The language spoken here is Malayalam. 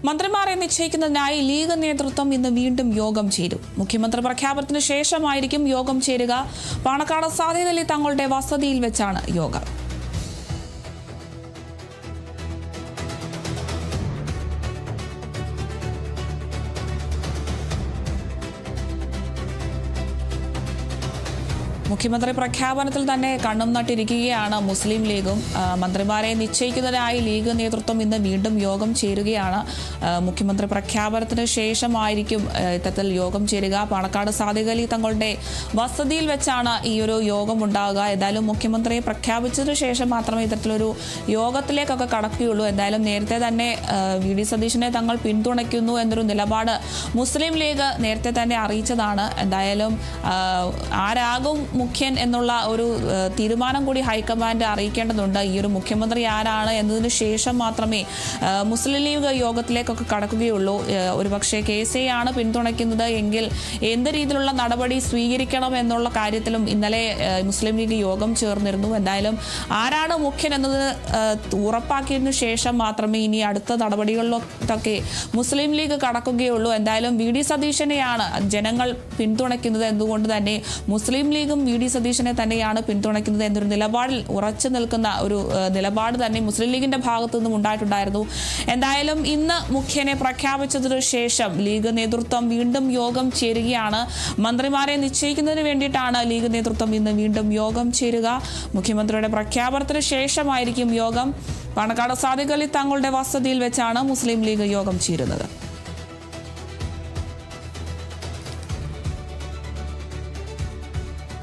മന്ത്രിമാരെ നിശ്ചയിക്കുന്നതിനായി ലീഗ് നേതൃത്വം ഇന്ന് വീണ്ടും യോഗം ചേരും. മുഖ്യമന്ത്രി പ്രഖ്യാപനത്തിന് ശേഷമായിരിക്കും യോഗം ചേരുക. പാണക്കാട് സാദിഖ് അലി തങ്ങളുടെ വസതിയിൽ വെച്ചാണ് യോഗം. മുഖ്യമന്ത്രി പ്രഖ്യാപനത്തിൽ തന്നെ കണ്ണും നട്ടിരിക്കുകയാണ് മുസ്ലിം ലീഗും. മന്ത്രിമാരെ നിശ്ചയിക്കുന്നതിനായി ലീഗ് നേതൃത്വം ഇന്ന് വീണ്ടും യോഗം ചേരുകയാണ്. മുഖ്യമന്ത്രി പ്രഖ്യാപനത്തിന് ശേഷമായിരിക്കും ഇത്തരത്തിൽ യോഗം ചേരുക. പാണക്കാട് സാദിഖ് അലി തങ്ങളുടെ വസതിയിൽ വെച്ചാണ് ഈ ഒരു യോഗം ഉണ്ടാകുക. എന്തായാലും മുഖ്യമന്ത്രിയെ പ്രഖ്യാപിച്ചതിന് ശേഷം മാത്രമേ ഇത്തരത്തിലൊരു യോഗത്തിലേക്കൊക്കെ കടക്കുകയുള്ളൂ. എന്തായാലും നേരത്തെ തന്നെ വി.ഡി. സതീശനെ തങ്ങൾ പിന്തുണയ്ക്കുന്നു എന്നൊരു നിലപാട് മുസ്ലിം ലീഗ് നേരത്തെ തന്നെ അറിയിച്ചതാണ്. എന്തായാലും ആരാകും മുഖ്യൻ എന്നുള്ള ഒരു തീരുമാനം കൂടി ഹൈക്കമാൻഡ് അറിയിക്കേണ്ടതുണ്ട്. ഈ ഒരു മുഖ്യമന്ത്രി ആരാണ് എന്നതിന് ശേഷം മാത്രമേ മുസ്ലിം ലീഗ് യോഗത്തിലേക്കൊക്കെ കടക്കുകയുള്ളൂ. ഒരുപക്ഷെ KCA ആണ് പിന്തുണയ്ക്കുന്നത് എങ്കിൽ എന്ത് രീതിയിലുള്ള നടപടി സ്വീകരിക്കണം എന്നുള്ള കാര്യത്തിലും ഇന്നലെ മുസ്ലിം ലീഗ് യോഗം ചേർന്നിരുന്നു. എന്തായാലും ആരാണ് മുഖ്യൻ എന്നത് ഉറപ്പാക്കിയതിനു ശേഷം മാത്രമേ ഇനി അടുത്ത നടപടികളിലൊക്കെ മുസ്ലിം ലീഗ് കടക്കുകയുള്ളൂ. എന്തായാലും വി.ഡി. സതീശനെയാണ് ജനങ്ങൾ പിന്തുണയ്ക്കുന്നത്. എന്തുകൊണ്ട് തന്നെ മുസ്ലിം ലീഗും വി.ഡി. സതീശനെ തന്നെയാണ് പിന്തുണയ്ക്കുന്നത് എന്നൊരു നിലപാടിൽ ഉറച്ചു നിൽക്കുന്ന ഒരു നിലപാട് തന്നെ മുസ്ലിം ലീഗിന്റെ ഭാഗത്തു നിന്നും ഉണ്ടായിട്ടുണ്ടായിരുന്നു. എന്തായാലും ഇന്ന് മുഖ്യനെ പ്രഖ്യാപിച്ചതിനു ശേഷം ലീഗ് നേതൃത്വം വീണ്ടും യോഗം ചേരുകയാണ്. മന്ത്രിമാരെ നിശ്ചയിക്കുന്നതിന് വേണ്ടിയിട്ടാണ് ലീഗ് നേതൃത്വം ഇന്ന് വീണ്ടും യോഗം ചേരുക. മുഖ്യമന്ത്രിയുടെ പ്രഖ്യാപനത്തിന് ശേഷമായിരിക്കും യോഗം. പാണക്കാട് സാദിഖ് അലി തങ്ങളുടെ വസതിയിൽ വെച്ചാണ് മുസ്ലിം ലീഗ് യോഗം ചേരുന്നത്.